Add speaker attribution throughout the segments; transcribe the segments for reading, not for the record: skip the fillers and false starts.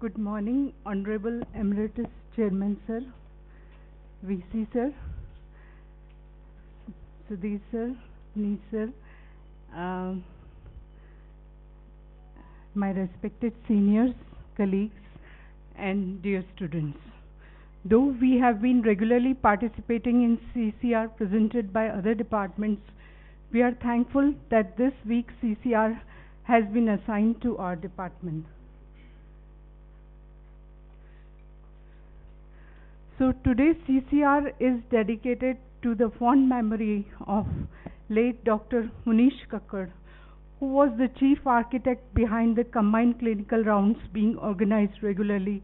Speaker 1: Good morning, Honorable Emeritus Chairman Sir, VC Sir, Sudhir Sir, Neet Sir, my respected seniors, colleagues, and dear students. Though we have been regularly participating in CCR presented by other departments, we are thankful that this week's CCR has been assigned to our department. So today's CCR is dedicated to the fond memory of late Dr. Munish Kakkad, who was the chief architect behind the combined clinical rounds being organized regularly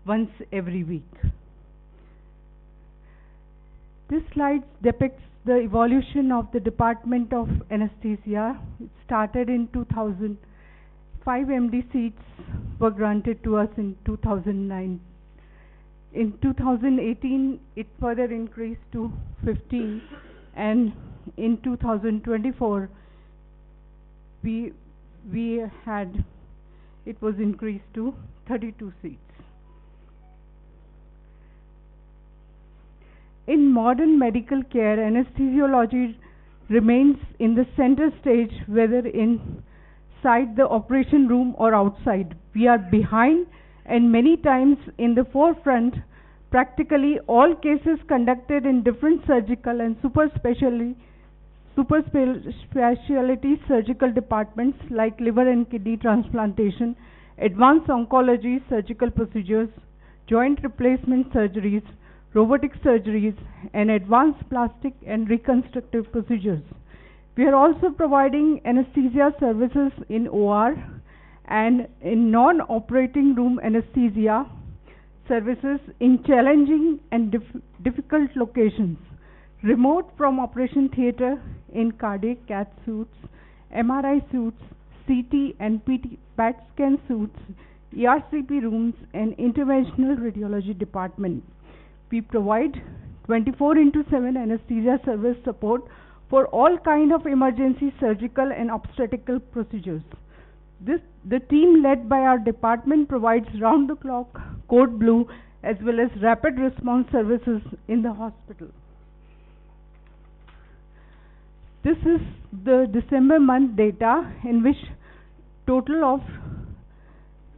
Speaker 1: once every week. This slide depicts the evolution of the Department of Anesthesia. It started in 2000. 5 MD seats were granted to us in 2009. In 2018, it further increased to 15, and in 2024, it was increased to 32 seats. In modern medical care, anesthesiology remains in the center stage, whether inside the operation room or outside. We are behind and many times in the forefront. Practically all cases conducted in different surgical and super specialty surgical departments like liver and kidney transplantation, advanced oncology, surgical procedures, joint replacement surgeries, robotic surgeries, and advanced plastic and reconstructive procedures. We are also providing anesthesia services in OR and in non-operating room anesthesia services in challenging and difficult locations, remote from operation theatre, in cardiac cath suits, MRI suits, CT and PET scan suits, ERCP rooms, and interventional radiology department. We provide 24/7 anesthesia service support for all kind of emergency surgical and obstetrical procedures. The team led by our department provides round-the-clock code blue as well as rapid response services in the hospital. This is the December month data, in which total of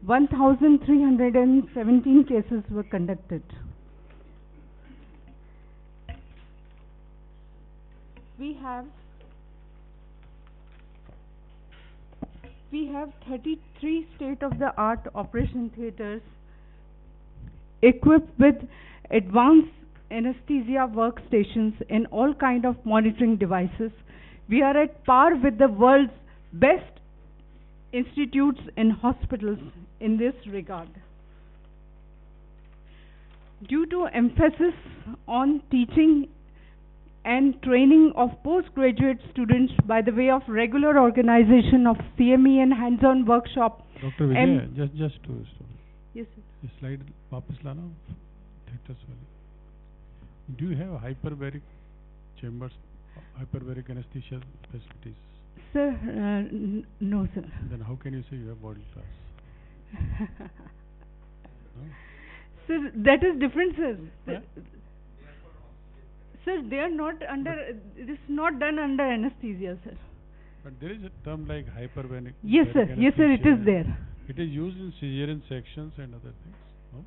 Speaker 1: 1,317 cases were conducted. We have 33 state-of-the-art operation theatres equipped with advanced anesthesia workstations and all kind of monitoring devices. We are at par with the world's best institutes and hospitals in this regard. Due to emphasis on teaching and training of postgraduate students by the way of regular organization of CME and hands-on workshop.
Speaker 2: Dr. Vijay, just to
Speaker 1: yes, sir.
Speaker 2: This slide वापस लाना theaters वाली. Do you have hyperbaric chambers, hyperbaric anesthesia facilities?
Speaker 1: Sir, no, sir.
Speaker 2: Then how can you say you have world class? No?
Speaker 1: Sir, that is different, sir.
Speaker 2: Yeah?
Speaker 1: Sir, they are not under. It is not done under anesthesia, sir.
Speaker 2: But there is a term like hyperbaric.
Speaker 1: Yes, sir. Yes, sir. It is there.
Speaker 2: It is used in cesarean sections and other things. No?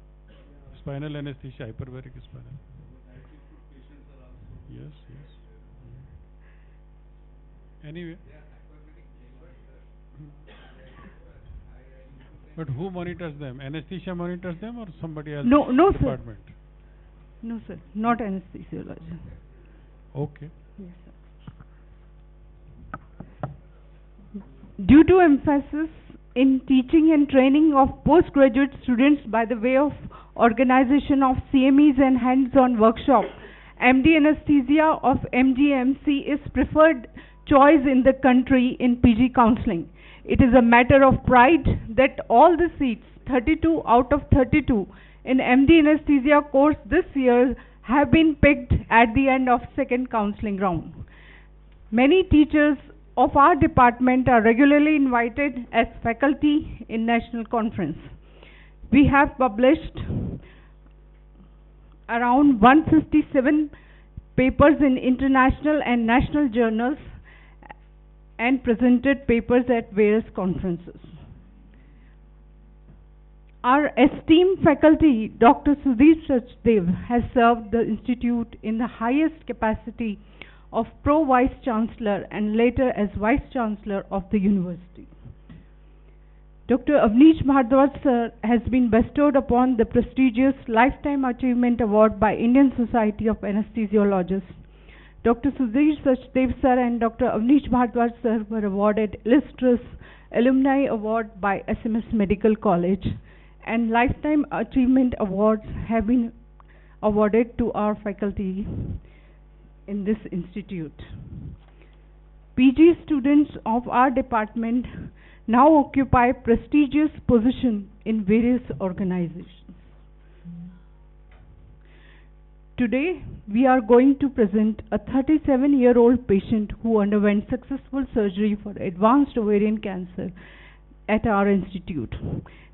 Speaker 2: Spinal anesthesia, hyperbaric spinal. Yes, yes. Anyway. But who monitors them? Anesthesia monitors them or somebody else?
Speaker 1: No,
Speaker 2: department?
Speaker 1: Sir. No, sir. Not anesthesiology.
Speaker 2: Okay.
Speaker 1: Yes, sir. Due to emphasis in teaching and training of postgraduate students by the way of organization of CMEs and hands-on workshop, MD anesthesia of MGUMST is preferred choice in the country in PG counseling. It is a matter of pride that all the seats, 32 out of 32, in MD anesthesia course this year have been picked at the end of second counseling round. Many teachers of our department are regularly invited as faculty in national conference. We have published around 157 papers in international and national journals and presented papers at various conferences. Our esteemed faculty, Dr. Sudhir Sachdev, has served the Institute in the highest capacity of Pro-Vice Chancellor and later as Vice Chancellor of the University. Dr. Avnish Bhardwaj sir has been bestowed upon the prestigious Lifetime Achievement Award by Indian Society of Anaesthesiologists. Dr. Sudhir Sachdev sir and Dr. Avnish Bhardwaj sir were awarded Illustrious Alumni Award by SMS Medical College, and Lifetime Achievement Awards have been awarded to our faculty in this institute. PG students of our department now occupy prestigious position in various organizations. Today, we are going to present a 37-year-old patient who underwent successful surgery for advanced ovarian cancer at our institute.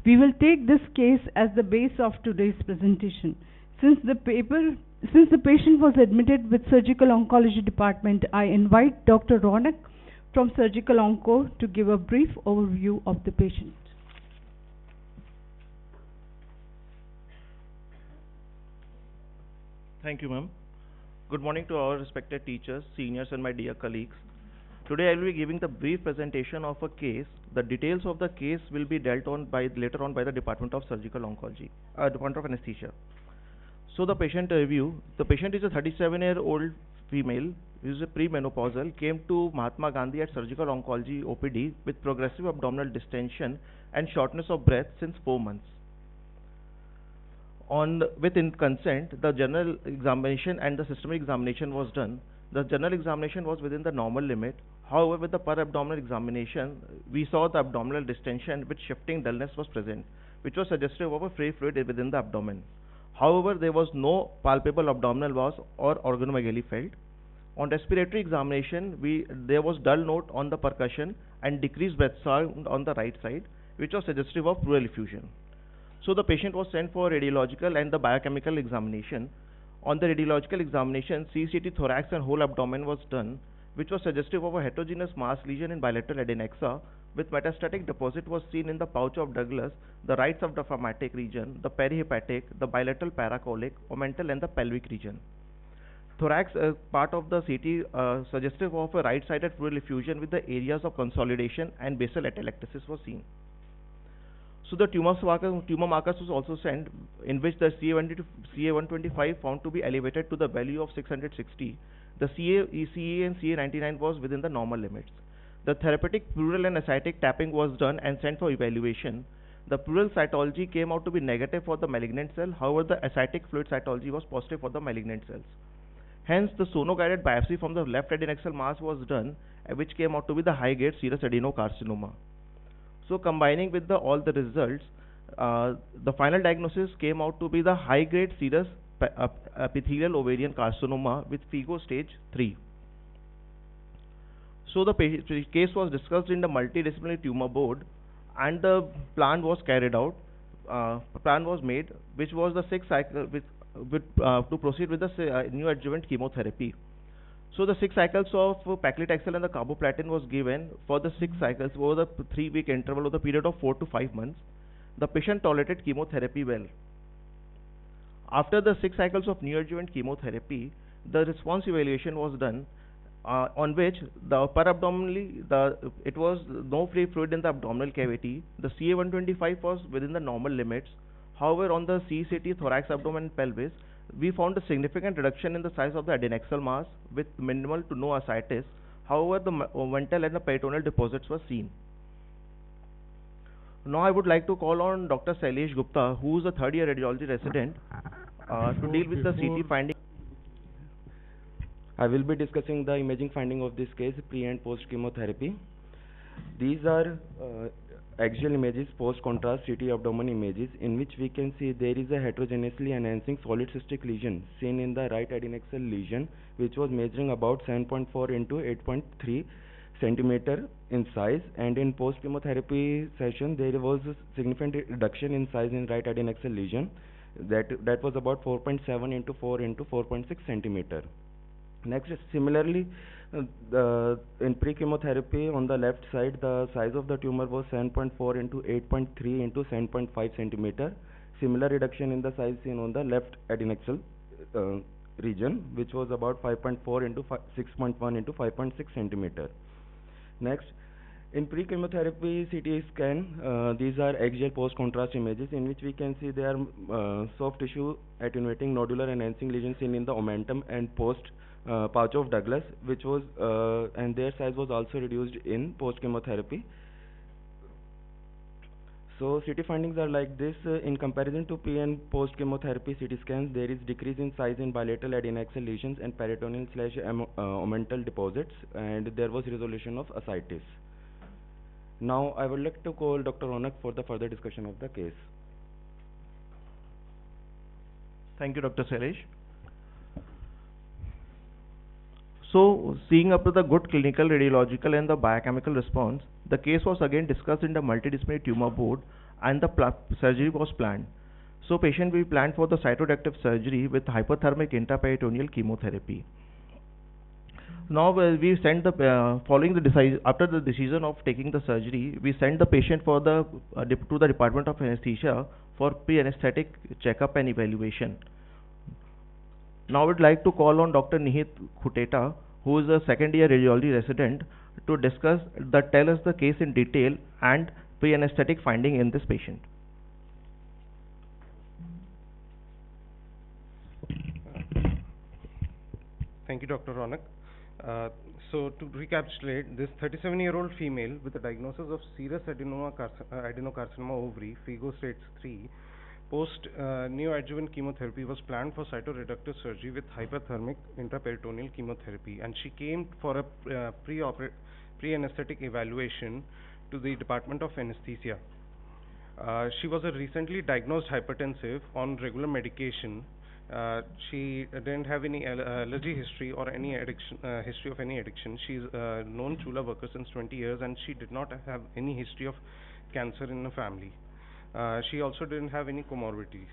Speaker 1: We will take this case as the base of today's presentation. Since the patient was admitted with Surgical Oncology Department, I invite Dr. Raunak from Surgical Onco to give a brief overview of the patient.
Speaker 3: Thank you, ma'am. Good morning to our respected teachers, seniors, and my dear colleagues. Today I will be giving the brief presentation of a case. The details of the case will be dealt on later on by the Department of Surgical Oncology, Department of Anesthesia. So the patient review. The patient is a 37-year-old female who is a premenopausal, came to Mahatma Gandhi at Surgical Oncology OPD with progressive abdominal distension and shortness of breath since 4 months. Within consent, the general examination and the systemic examination was done. The general examination was within the normal limit. However, with the per-abdominal examination, we saw the abdominal distension with shifting dullness was present, which was suggestive of a free fluid within the abdomen. However, there was no palpable abdominal mass or organomegaly felt. On respiratory examination, there was dull note on the percussion and decreased breath sound on the right side, which was suggestive of pleural effusion. So the patient was sent for radiological and the biochemical examination. On the radiological examination, CCT thorax and whole abdomen was done, which was suggestive of a heterogeneous mass lesion in bilateral adnexa, with metastatic deposit was seen in the pouch of Douglas, the right subdiaphragmatic region, the perihepatic, the bilateral paracolic, omental, and the pelvic region. Thorax part of the CT suggestive of a right-sided pleural effusion with the areas of consolidation and basal atelectasis was seen. So the tumor markers was also sent, in which the CA125 found to be elevated to the value of 660. The CA and CA99 was within the normal limits. The therapeutic pleural and ascitic tapping was done and sent for evaluation. The pleural cytology came out to be negative for the malignant cell. However, the ascitic fluid cytology was positive for the malignant cells. Hence, the sono-guided biopsy from the left adnexal mass was done, which came out to be the high-grade serous adenocarcinoma. So, combining with all the results, the final diagnosis came out to be the high-grade serous epithelial ovarian carcinoma with FIGO stage 3. So the case was discussed in the multidisciplinary tumor board, and the plan was carried out. Plan was made, which was the 6 cycle to proceed with the neoadjuvant chemotherapy. So the 6 cycles of paclitaxel and the carboplatin was given for the 6 cycles over the 3-week interval of the period of 4 to 5 months. The patient tolerated chemotherapy well. After the 6 cycles of neoadjuvant chemotherapy, the response evaluation was done, on which the per-abdominally, it was no free fluid in the abdominal cavity. The CA125 was within the normal limits. However, on the CCT thorax, abdomen, and pelvis, we found a significant reduction in the size of the adnexal mass with minimal to no ascites. However, the omental and the peritoneal deposits were seen. Now I would like to call on Dr. Shailesh Gupta, who is a third-year radiology resident, to deal with the CT finding.
Speaker 4: I will be discussing the imaging finding of this case, pre and post chemotherapy. These are axial images, post-contrast CT abdomen images, in which we can see there is a heterogeneously enhancing solid cystic lesion seen in the right adnexal lesion, which was measuring about 7.4 into 8.3 centimeter in size, and in post-chemotherapy session there was a significant reduction in size in right adnexal lesion. That was about 4.7 into 4 into 4.6 centimeter. Next, similarly, in pre-chemotherapy on the left side, the size of the tumor was 7.4 into 8.3 into 7.5 centimeter. Similar reduction in the size seen on the left adnexal region, which was about 5.4 into 6.1 into 5.6 centimeter. Next, in pre-chemotherapy CT scan, these are axial post-contrast images in which we can see there are soft tissue attenuating nodular enhancing lesions seen in the omentum and post pouch of Douglas, which was and their size was also reduced in post-chemotherapy. So CT findings are like this. In comparison to pre and post-chemotherapy CT scans, there is decrease in size in bilateral adnexal lesions and peritoneal / omental deposits, and there was resolution of ascites. Now I would like to call Dr. Raunak for the further discussion of the case.
Speaker 3: Thank you, Dr. Shailesh. So, seeing up to the good clinical, radiological and the biochemical response, the case was again discussed in the multidisciplinary tumor board and the surgery was planned. So, patient will be planned for the cytoreductive surgery with hyperthermic intraperitoneal chemotherapy. Now, we send the following the after the decision of taking the surgery, we send the patient for the to the Department of Anesthesia for pre-anesthetic checkup and evaluation. Now I would like to call on Dr. Nihit Khunteta, who is a second-year radiology resident, to discuss tell us the case in detail and pre-anesthetic finding in this patient.
Speaker 5: Thank you, Dr. Raunak. So to recapitulate, this 37-year-old female with a diagnosis of serous adenocarcinoma ovary, FIGO stage 3, post neoadjuvant chemotherapy was planned for cytoreductive surgery with hyperthermic intraperitoneal chemotherapy, and she came for a pre-anesthetic evaluation to the Department of Anesthesia. She was a recently diagnosed hypertensive on regular medication. She didn't have any allergy history or any history of any addiction. She's a known Chula worker since 20 years, and she did not have any history of cancer in her family. She also didn't have any comorbidities.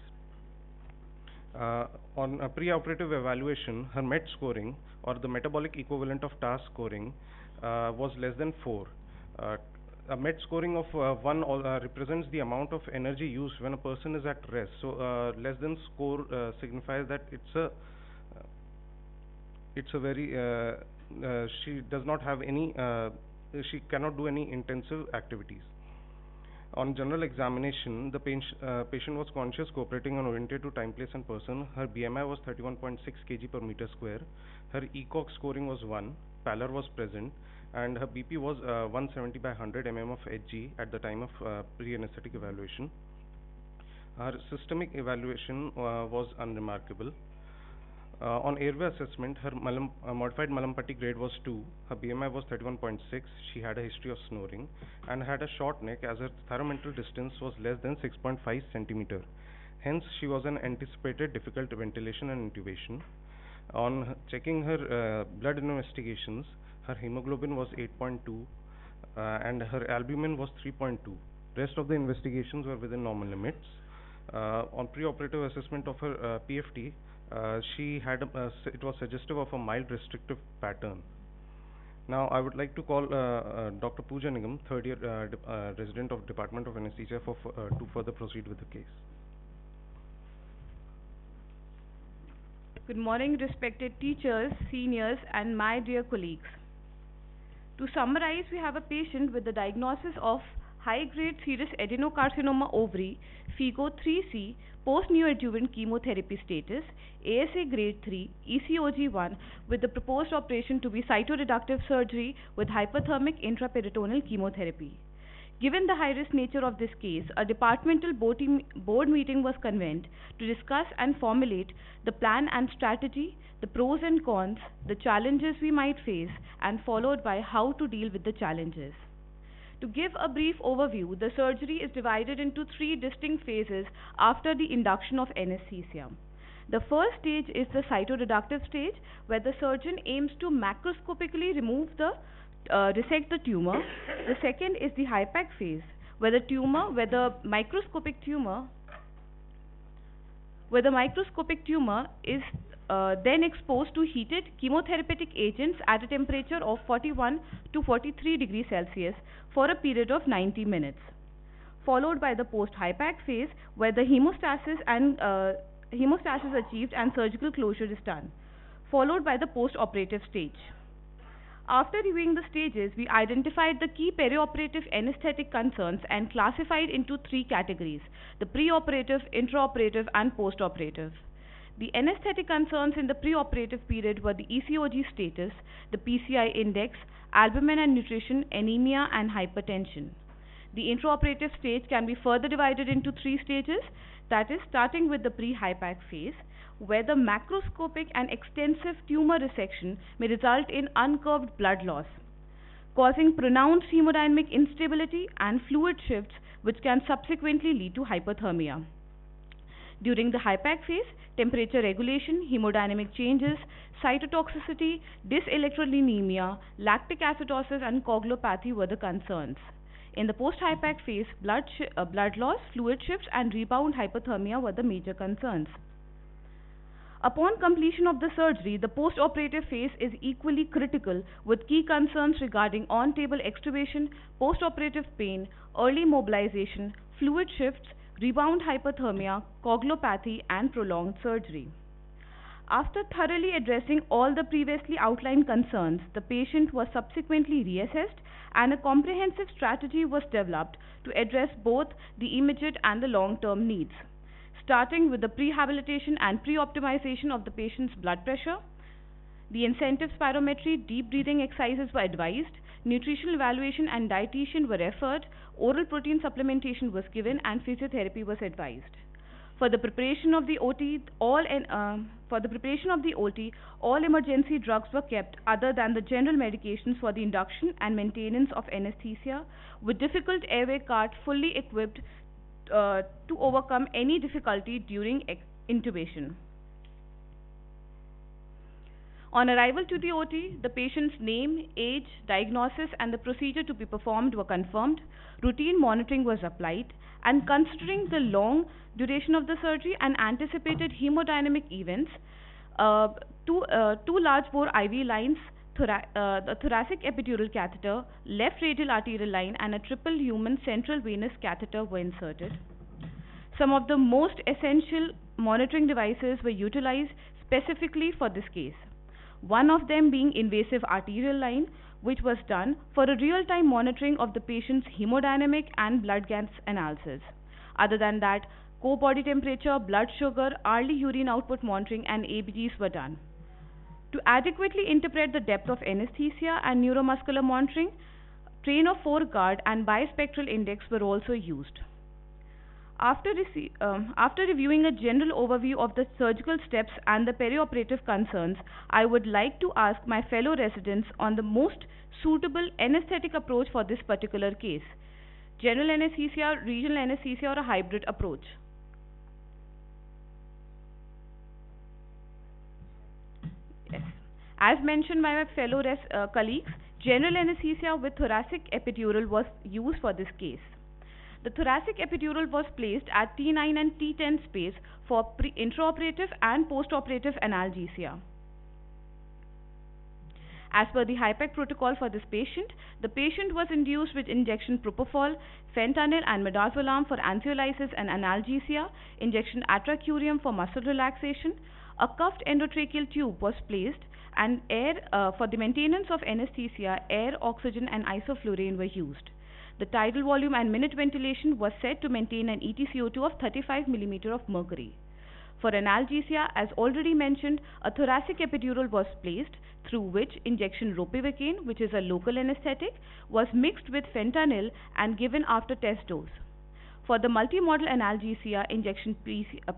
Speaker 5: On a preoperative evaluation, her MET scoring, or the metabolic equivalent of TAS scoring, was less than 4. A MET scoring of 1 represents the amount of energy used when a person is at rest. So less than score signifies that it's a very she does not have any she cannot do any intensive activities. On general examination, the patient was conscious, cooperating and oriented to time, place and person. Her BMI was 31.6 kg per meter square. Her ECOG scoring was 1. Pallor was present, and her BP was 170 by 100 mm of Hg at the time of pre-anesthetic evaluation. Her systemic evaluation was unremarkable. On airway assessment, her modified Mallampati grade was 2. Her BMI was 31.6. She had a history of snoring and had a short neck, as her thyromental distance was less than 6.5 centimeter. Hence, she was an anticipated difficult ventilation and intubation. On checking her blood investigations, her hemoglobin was 8.2 and her albumin was 3.2. Rest of the investigations were within normal limits. On preoperative assessment of her PFT, she had it was suggestive of a mild restrictive pattern. Now I would like to call Dr. Pooja Nigam, third year resident of Department of Anesthesia, to further proceed with the case.
Speaker 6: Good morning, respected teachers, seniors and my dear colleagues. To summarize, we have a patient with the diagnosis of high-grade serous adenocarcinoma ovary, FIGO 3C, post-neoadjuvant chemotherapy status, ASA grade 3, ECOG 1, with the proposed operation to be cytoreductive surgery with hyperthermic intraperitoneal chemotherapy. Given the high-risk nature of this case, a departmental board meeting was convened to discuss and formulate the plan and strategy, the pros and cons, the challenges we might face, and followed by how to deal with the challenges. To give a brief overview, the surgery is divided into 3 distinct phases after the induction of anesthesia. The first stage is the cytoreductive stage, where the surgeon aims to macroscopically remove the resect the tumor. The second is the HIPAC phase, where the microscopic tumor is then exposed to heated chemotherapeutic agents at a temperature of 41 to 43 degrees Celsius for a period of 90 minutes, followed by the post-HIPAC phase, where the hemostasis achieved and surgical closure is done, followed by the post-operative stage. After reviewing the stages, we identified the key perioperative anesthetic concerns and classified into three categories: the preoperative, intraoperative and postoperative. The anesthetic concerns in the preoperative period were the ECOG status, the PCI index, albumin and nutrition, anemia and hypertension. The intraoperative stage can be further divided into three stages, that is, starting with the pre-HIPAC phase, where the macroscopic and extensive tumor resection may result in uncurved blood loss, causing pronounced hemodynamic instability and fluid shifts, which can subsequently lead to hypothermia. During the HIPAC phase, temperature regulation, hemodynamic changes, cytotoxicity, dyselectrolenemia, lactic acidosis and coagulopathy were the concerns. In the post-HIPAC phase, blood loss, fluid shifts and rebound hypothermia were the major concerns. Upon completion of the surgery, the post-operative phase is equally critical, with key concerns regarding on-table extubation, post-operative pain, early mobilization, fluid shifts, rebound hypothermia, coagulopathy and prolonged surgery. After thoroughly addressing all the previously outlined concerns, the patient was subsequently reassessed and a comprehensive strategy was developed to address both the immediate and the long-term needs, starting with the prehabilitation and pre-optimization of the patient's blood pressure. The incentive spirometry, deep breathing exercises were advised, nutritional evaluation and dietitian were referred, oral protein supplementation was given and physiotherapy was advised. For the preparation of the OT, all emergency drugs were kept other than the general medications for the induction and maintenance of anesthesia, with difficult airway cart fully equipped to overcome any difficulty during intubation. On arrival to the OT, the patient's name, age, diagnosis and the procedure to be performed were confirmed, routine monitoring was applied, and considering the long duration of the surgery and anticipated hemodynamic events, two large bore IV lines, the thoracic epidural catheter, left radial arterial line and a triple human central venous catheter were inserted. Some of the most essential monitoring devices were utilized specifically for this case. One of them being invasive arterial line, which was done for a real-time monitoring of the patient's hemodynamic and blood gas analysis. Other than that, core body temperature, blood sugar, hourly urine output monitoring and ABGs were done. To adequately interpret the depth of anesthesia and neuromuscular monitoring, train of 4 guard and bispectral index were also used. After reviewing a general overview of the surgical steps and the perioperative concerns, I would like to ask my fellow residents on the most suitable anesthetic approach for this particular case: general anesthesia, regional anesthesia or a hybrid approach. Yes. As mentioned by my fellow colleagues, general anesthesia with thoracic epidural was used for this case. The thoracic epidural was placed at T9 and T10 space for intraoperative and postoperative analgesia. As per the HIPAC protocol for this patient, the patient was induced with injection propofol, fentanyl and midazolam for anxiolysis and analgesia, injection atracurium for muscle relaxation, a cuffed endotracheal tube was placed, and air for the maintenance of anesthesia, air, oxygen and isoflurane were used. The tidal volume and minute ventilation was set to maintain an EtCO2 of 35 mm of mercury. For analgesia, as already mentioned, a thoracic epidural was placed, through which injection ropivacaine, which is a local anesthetic, was mixed with fentanyl and given after test dose. For the multimodal analgesia, injection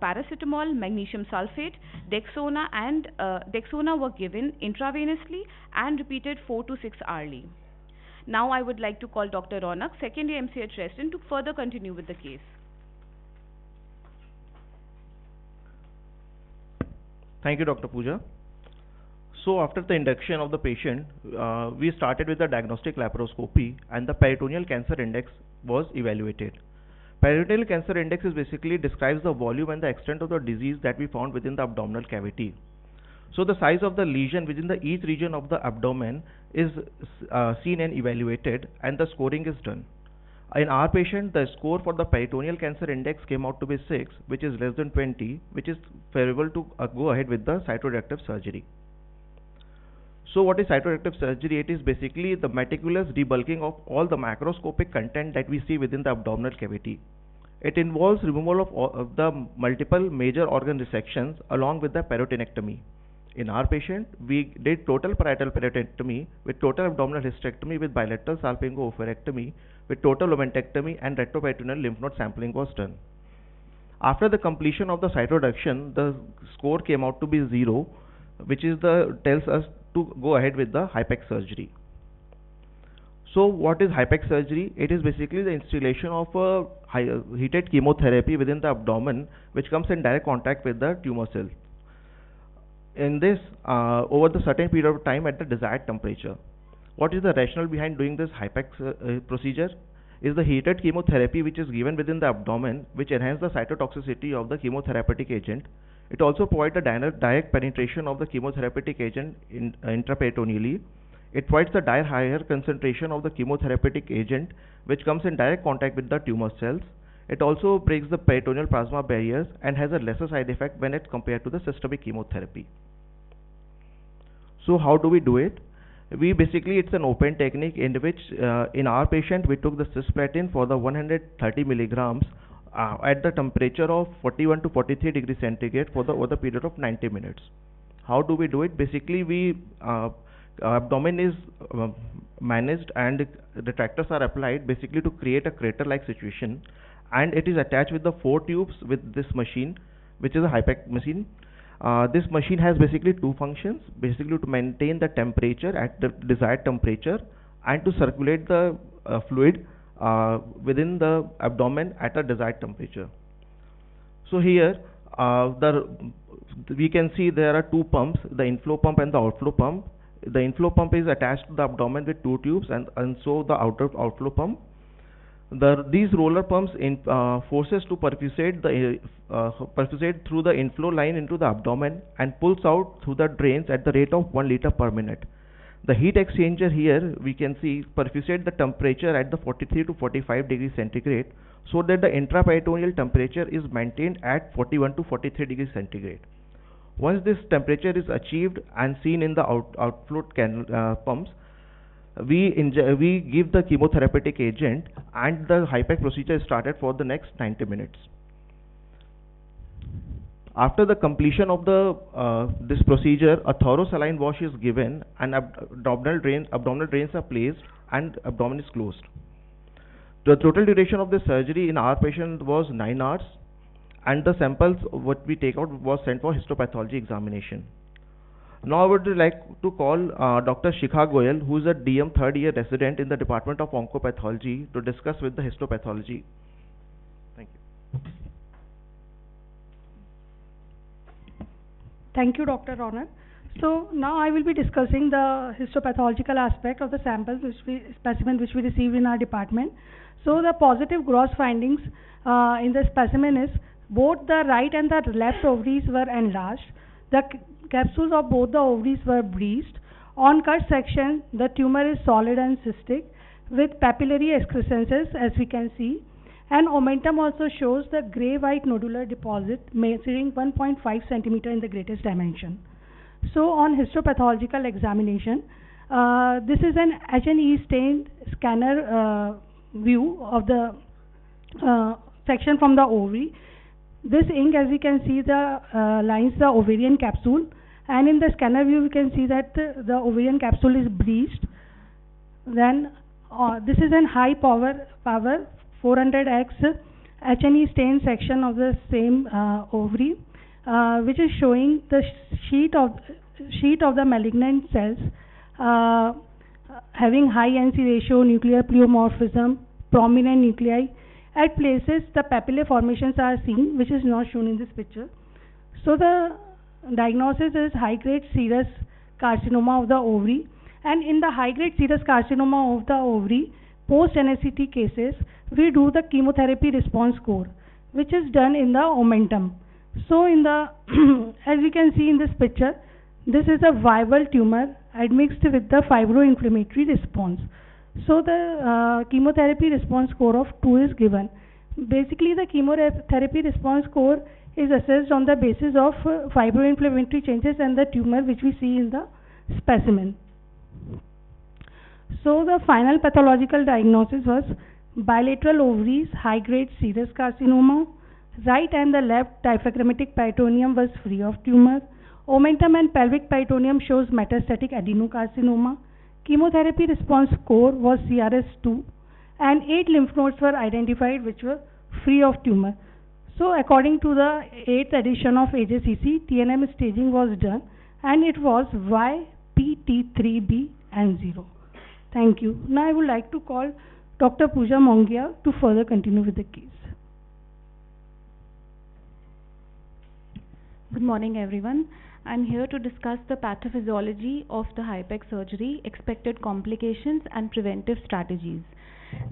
Speaker 6: paracetamol, magnesium sulfate, Dexona were given intravenously and repeated 4 to 6 hourly. Now I would like to call Dr. Raunak, second year Mch Resident, to further continue with the case.
Speaker 3: Thank you, Dr. Pooja. So after the induction of the patient, we started with the diagnostic laparoscopy, and the peritoneal cancer index was evaluated. Peritoneal cancer index is basically describes the volume and the extent of the disease that we found within the abdominal cavity. So the size of the lesion within the each region of the abdomen is seen and evaluated, and the scoring is done. In our patient, the score for the peritoneal cancer index came out to be 6, which is less than 20, which is favorable to go ahead with the cytoreductive surgery. So what is cytoreductive surgery? It is basically the meticulous debulking of all the macroscopic content that we see within the abdominal cavity. It involves removal of the multiple major organ resections along with the peritonectomy. In our patient, we did total parietal peritonectomy with total abdominal hysterectomy with bilateral salpingo-oophorectomy with total lumpectomy, and retroperitoneal lymph node sampling was done. After the completion of the cytoreduction, the score came out to be 0, which is tells us to go ahead with the HIPEC surgery. So what is HIPEC surgery? It is basically the installation of a heated chemotherapy within the abdomen, which comes in direct contact with the tumor cells. In this, over the certain period of time at the desired temperature. What is the rationale behind doing this HIPEC procedure? Is the heated chemotherapy which is given within the abdomen, which enhances the cytotoxicity of the chemotherapeutic agent. It also provides a direct penetration of the chemotherapeutic agent intraperitoneally. It provides the higher concentration of the chemotherapeutic agent, which comes in direct contact with the tumor cells. It also breaks the peritoneal plasma barriers and has a lesser side effect when it's compared to the systemic chemotherapy. So how do we do it? It's an open technique in which in our patient we took the cisplatin for the 130 milligrams at the temperature of 41 to 43 degrees centigrade over the period of 90 minutes. How do we do it? Basically, abdomen is managed and retractors are applied basically to create a crater-like situation, and it is attached with the 4 tubes with this machine, which is a HIPEC machine. This machine has basically 2 functions, basically to maintain the temperature at the desired temperature and to circulate the fluid within the abdomen at a desired temperature. So here we can see there are 2 pumps, the inflow pump and the outflow pump. The inflow pump is attached to the abdomen with 2 tubes, and so the outflow pump. These roller pumps forces to perfusate through the inflow line into the abdomen and pulls out through the drains at the rate of 1 liter per minute. The heat exchanger here we can see perfusate the temperature at the 43 to 45 degrees centigrade so that the intraperitoneal temperature is maintained at 41 to 43 degrees centigrade. Once this temperature is achieved and seen in the outflow pumps, we give the chemotherapeutic agent, and the HIPEC procedure is started for the next 90 minutes. After the completion of this procedure, a thorough saline wash is given, and abdominal drains are placed, and abdomen is closed. The total duration of the surgery in our patient was 9 hours, and the samples what we take out was sent for histopathology examination. Now I would like to call Dr. Shikha Goyal, who is a DM 3rd year resident in the Department of Oncopathology, to discuss with the histopathology. Thank you.
Speaker 7: Thank you, Dr. Raunak. So now I will be discussing the histopathological aspect of the samples specimen which we received in our department. So the positive gross findings in the specimen is both the right and the left ovaries were enlarged. The capsules of both the ovaries were breached. On cut section, the tumor is solid and cystic with papillary excrescences, as we can see. And omentum also shows the grey-white nodular deposit measuring 1.5 centimeter in the greatest dimension. So on histopathological examination, this is an H&E stained scanner view of the section from the ovary. This ink, as we can see, lines the ovarian capsule, and in the scanner view we can see that the ovarian capsule is breached. Then this is an high power 400x H&E stained section of the same ovary, which is showing the sheet of the malignant cells having high NC ratio, nuclear pleomorphism, prominent nuclei. At places the papillae formations are seen, which is not shown in this picture. So the diagnosis is high-grade serous carcinoma of the ovary, and in the high-grade serous carcinoma of the ovary, post-NSCT cases, we do the chemotherapy response score, which is done in the omentum. So in the, as we can see in this picture, this is a viable tumor admixed with the fibroinflammatory response. So the chemotherapy response score of 2 is given. Basically, the chemotherapy response score is assessed on the basis of fibroinflammatory changes and the tumor which we see in the specimen. So the final pathological diagnosis was bilateral ovaries, high-grade serous carcinoma. Right and the left diaphragmatic peritoneum was free of tumor. Omentum and pelvic peritoneum shows metastatic adenocarcinoma. Chemotherapy response score was CRS-2, and 8 lymph nodes were identified which were free of tumor. So according to the 8th edition of AJCC, TNM staging was done, and it was YPT3B and 0. Thank you. Now I would like to call Dr. Pooja Nigam to further continue with the case.
Speaker 6: Good morning, everyone. I'm here to discuss the pathophysiology of the HIPEC surgery, expected complications, and preventive strategies.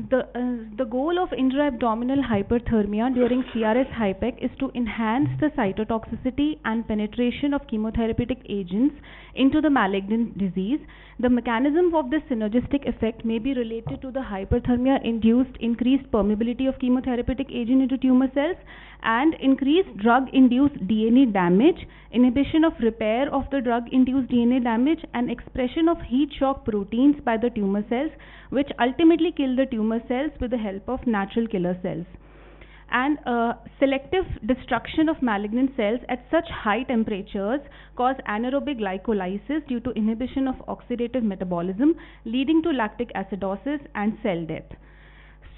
Speaker 6: The goal of intra-abdominal hyperthermia during CRS HIPEC is to enhance the cytotoxicity and penetration of chemotherapeutic agents into the malignant disease. The mechanism of this synergistic effect may be related to the hyperthermia-induced increased permeability of chemotherapeutic agent into tumor cells and increased drug-induced DNA damage, inhibition of repair of the drug-induced DNA damage, and expression of heat shock proteins by the tumor cells, which ultimately kill the tumor cells with the help of natural killer cells. And selective destruction of malignant cells at such high temperatures cause anaerobic glycolysis due to inhibition of oxidative metabolism, leading to lactic acidosis and cell death.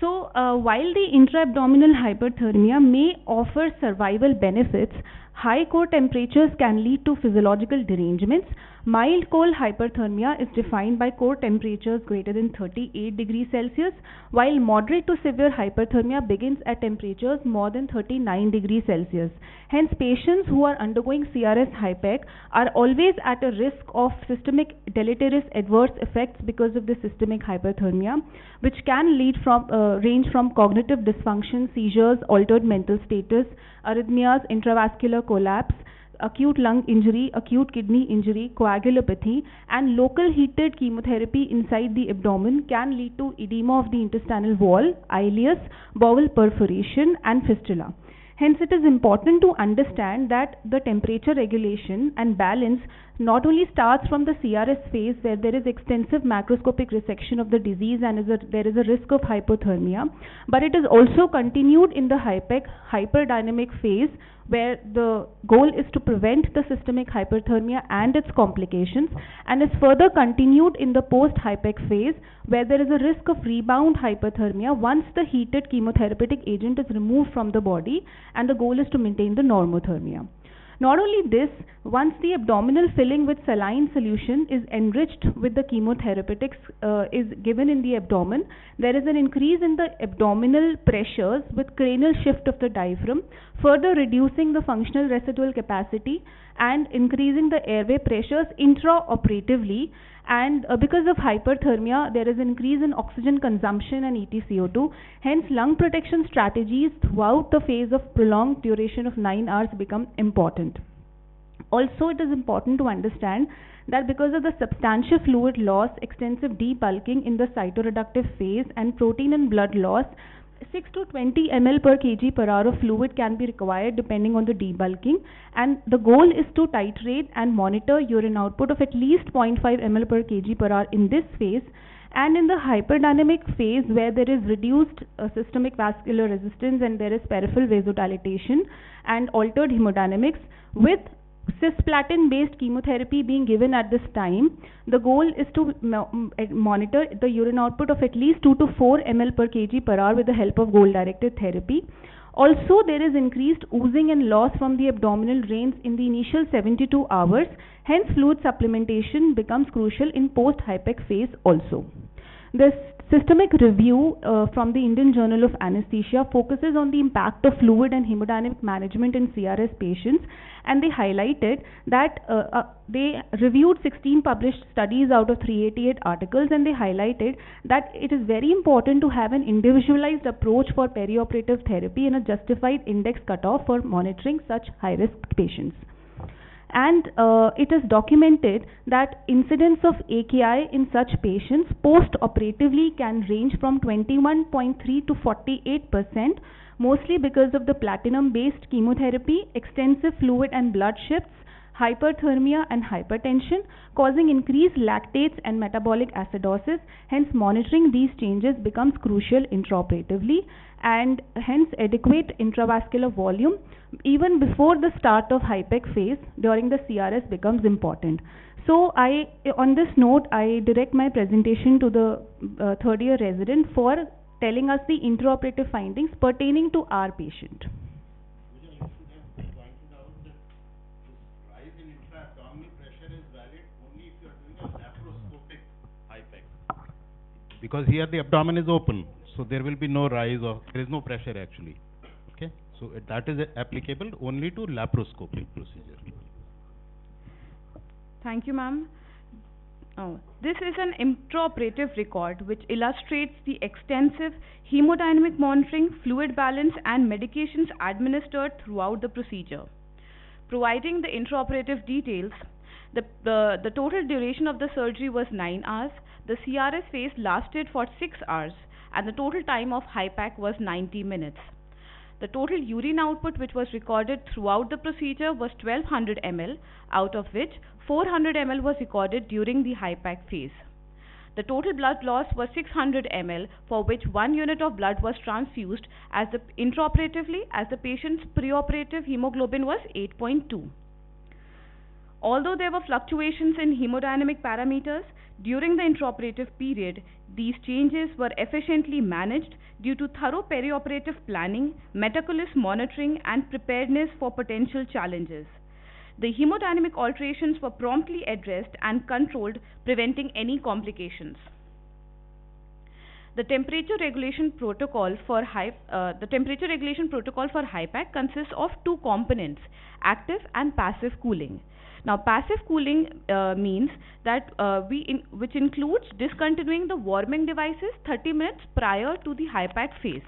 Speaker 6: So while the intra-abdominal hyperthermia may offer survival benefits, high core temperatures can lead to physiological derangements. Mild cold hyperthermia is defined by core temperatures greater than 38 degrees Celsius, while moderate to severe hyperthermia begins at temperatures more than 39 degrees Celsius. Hence, patients who are undergoing CRS HIPEC are always at a risk of systemic deleterious adverse effects because of the systemic hyperthermia, which can lead from range from cognitive dysfunction, seizures, altered mental status, arrhythmias, intravascular collapse, acute lung injury, acute kidney injury, coagulopathy, and local heated chemotherapy inside the abdomen can lead to edema of the intestinal wall, ileus, bowel perforation, and fistula. Hence, it is important to understand that the temperature regulation and balance not only starts from the CRS phase where there is extensive macroscopic resection of the disease and there is a risk of hypothermia, but it is also continued in the HIPEC hyperdynamic phase where the goal is to prevent the systemic hyperthermia and its complications, and is further continued in the post-HIPEC phase where there is a risk of rebound hyperthermia once the heated chemotherapeutic agent is removed from the body, and the goal is to maintain the normothermia. Not only this, once the abdominal filling with saline solution is enriched with the chemotherapeutics is given in the abdomen, there is an increase in the abdominal pressures with cranial shift of the diaphragm, further reducing the functional residual capacity and increasing the airway pressures intraoperatively. And because of hyperthermia, there is an increase in oxygen consumption and EtCO2. Hence, lung protection strategies throughout the phase of prolonged duration of 9 hours become important. Also, it is important to understand that because of the substantial fluid loss, extensive debulking in the cytoreductive phase, and protein and blood loss, 6 to 20 ml per kg per hour of fluid can be required depending on the debulking, and the goal is to titrate and monitor urine output of at least 0.5 ml per kg per hour in this phase. And in the hyperdynamic phase where there is reduced systemic vascular resistance and there is peripheral vasodilatation and altered hemodynamics, with cisplatin based chemotherapy being given at this time, the goal is to monitor the urine output of at least 2 to 4 ml per kg per hour with the help of goal directed therapy. Also, there is increased oozing and loss from the abdominal drains in the initial 72 hours. Hence, fluid supplementation becomes crucial in post-HIPEC phase also.
Speaker 8: This systemic review from the Indian Journal of Anesthesia focuses on the impact of fluid and hemodynamic management in CRS patients, and they highlighted that they reviewed 16 published studies out of 388 articles, and they highlighted that it is very important to have an individualized approach for perioperative therapy and a justified index cutoff for monitoring such high-risk patients. And it is documented that incidence of AKI in such patients post-operatively can range from 21.3 to 48%, mostly because of the platinum-based chemotherapy, extensive fluid and blood shifts, hyperthermia and hypertension, causing increased lactates and metabolic acidosis. Hence, monitoring these changes becomes crucial intraoperatively, and hence adequate intravascular volume even before the start of HIPEC phase during the CRS becomes important. So on this note, I direct my presentation to the third year resident for telling us the intraoperative findings pertaining to our patient.
Speaker 9: Because here the abdomen is open, so there will be no rise or there is no pressure actually. Okay, so that is applicable only to laparoscopic procedure.
Speaker 6: Thank you, ma'am. This is an intraoperative record which illustrates the extensive hemodynamic monitoring, fluid balance and medications administered throughout the procedure. Providing the intraoperative details, the total duration of the surgery was 9 hours, the CRS phase lasted for 6 hours, and the total time of HIPAC was 90 minutes. The total urine output which was recorded throughout the procedure was 1200 ml, out of which 400 ml was recorded during the HIPAC phase. The total blood loss was 600 ml, for which 1 unit of blood was transfused intraoperatively, as the patient's preoperative hemoglobin was 8.2. Although there were fluctuations in hemodynamic parameters during the intraoperative period, these changes were efficiently managed due to thorough perioperative planning, meticulous monitoring and preparedness for potential challenges. The hemodynamic alterations were promptly addressed and controlled, preventing any complications. The temperature regulation protocol for HIPAC consists of two components, active and passive cooling. Now, passive cooling means that which includes discontinuing the warming devices 30 minutes prior to the HIPAC phase.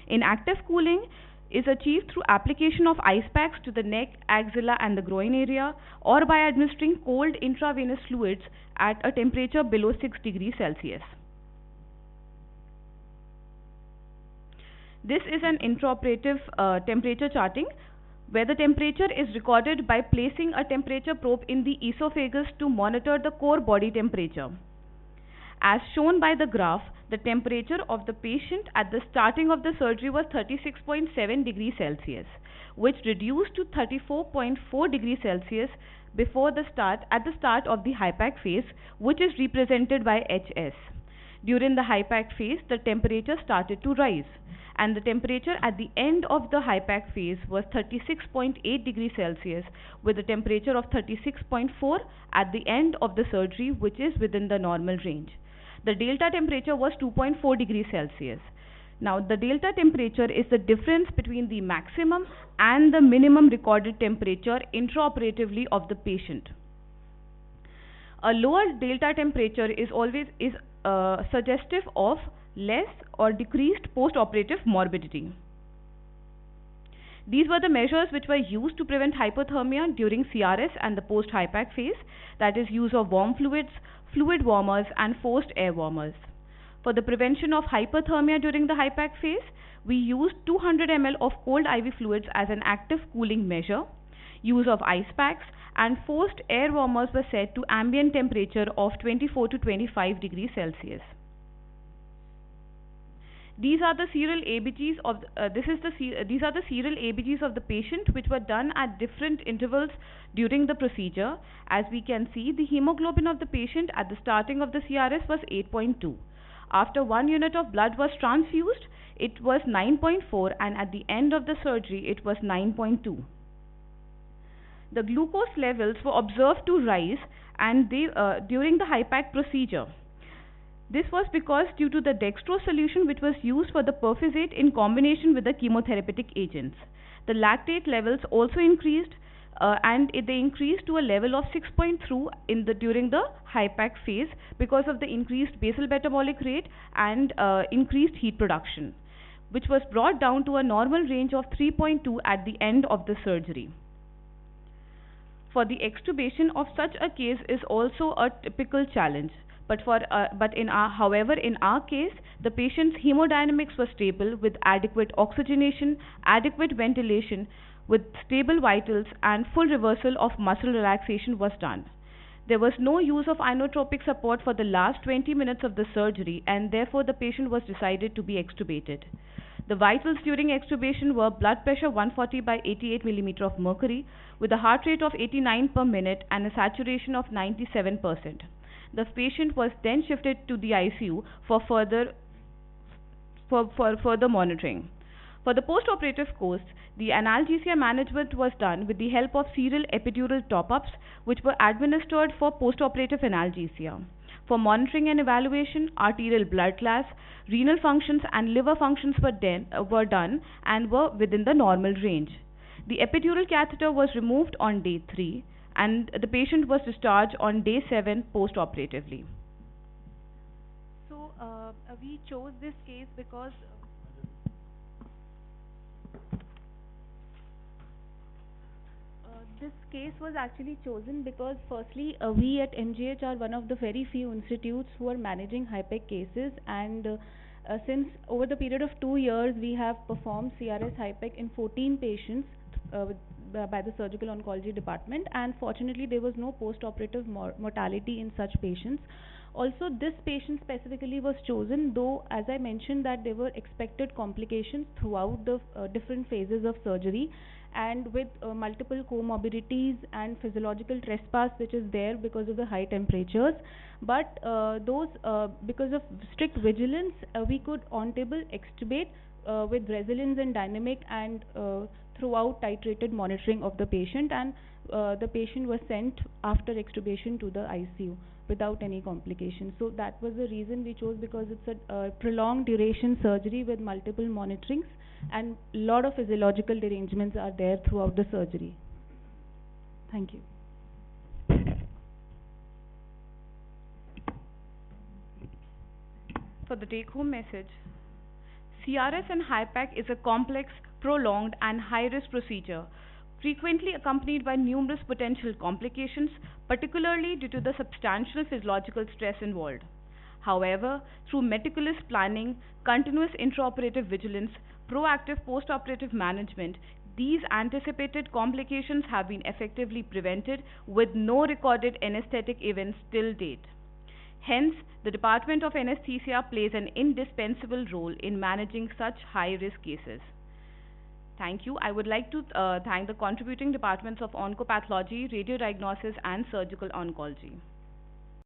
Speaker 6: In active cooling is achieved through application of ice packs to the neck, axilla and the groin area, or by administering cold intravenous fluids at a temperature below 6 degrees Celsius. This is an intraoperative temperature charting, where the temperature is recorded by placing a temperature probe in the esophagus to monitor the core body temperature. As shown by the graph, the temperature of the patient at the starting of the surgery was 36.7 degrees Celsius, which reduced to 34.4 degrees Celsius at the start of the HIPAC phase, which is represented by HS. During the HIPAC phase, the temperature started to rise, and the temperature at the end of the HIPAC phase was 36.8 degrees Celsius, with a temperature of 36.4 at the end of the surgery, which is within the normal range. The delta temperature was 2.4 degrees Celsius. Now, the delta temperature is the difference between the maximum and the minimum recorded temperature intraoperatively of the patient. A lower delta temperature is suggestive of less or decreased post-operative morbidity. These were the measures which were used to prevent hypothermia during CRS and the post-HIPAC phase, that is, use of warm fluids, fluid warmers and forced air warmers. For the prevention of hypothermia during the HIPAC phase, we used 200 ml of cold IV fluids as an active cooling measure. Use of ice packs and forced air warmers were set to ambient temperature of 24 to 25 degrees Celsius. These are the serial ABGs of these are the serial ABGs of the patient, which were done at different intervals during the procedure. As we can see, the hemoglobin of the patient at the starting of the CRS was 8.2. After 1 unit of blood was transfused, it was 9.4, and at the end of the surgery, it was 9.2. The glucose levels were observed to rise, and during the HIPAC procedure. This was because due to the dextrose solution which was used for the perphisate in combination with the chemotherapeutic agents. The lactate levels also increased they increased to a level of 6.2 during the hypac phase because of the increased basal metabolic rate and increased heat production, which was brought down to a normal range of 3.2 at the end of the surgery. For the extubation of such a case is also a typical challenge. However, in our case, the patient's hemodynamics were stable with adequate oxygenation, adequate ventilation, with stable vitals, and full reversal of muscle relaxation was done. There was no use of inotropic support for the last 20 minutes of the surgery, and therefore the patient was decided to be extubated. The vitals during extubation were blood pressure 140 by 88 mm of mercury with a heart rate of 89 per minute and a saturation of 97%. The patient was then shifted to the ICU for further monitoring. For the post-operative course, the analgesia management was done with the help of serial epidural top-ups which were administered for post-operative analgesia. For monitoring and evaluation, arterial blood class, renal functions and liver functions were done and were within the normal range. The epidural catheter was removed on day 3 and the patient was discharged on day 7 post-operatively.
Speaker 8: So we chose this case because this case was actually chosen because firstly we at MGH are one of the very few institutes who are managing HIPEC cases, and since over the period of 2 years we have performed CRS HIPEC in 14 patients by the Surgical Oncology department, and fortunately there was no post-operative mortality in such patients. Also, this patient specifically was chosen, though as I mentioned that there were expected complications throughout the different phases of surgery, and with multiple comorbidities and physiological trespass which is there because of the high temperatures. But because of strict vigilance, we could on-table extubate with resilience and dynamic and throughout titrated monitoring of the patient, and the patient was sent after extubation to the ICU without any complications. So that was the reason we chose, because it's a prolonged duration surgery with multiple monitorings and a lot of physiological derangements are there throughout the surgery. Thank you.
Speaker 6: For the take-home message, CRS and HIPAC is a complex, prolonged and high-risk procedure, frequently accompanied by numerous potential complications, particularly due to the substantial physiological stress involved. However, through meticulous planning, continuous intraoperative vigilance, proactive post-operative management, these anticipated complications have been effectively prevented with no recorded anesthetic events till date. Hence, the Department of Anesthesia plays an indispensable role in managing such high-risk cases. Thank you. I would like to thank the contributing departments of Oncopathology, Radiodiagnosis and Surgical Oncology.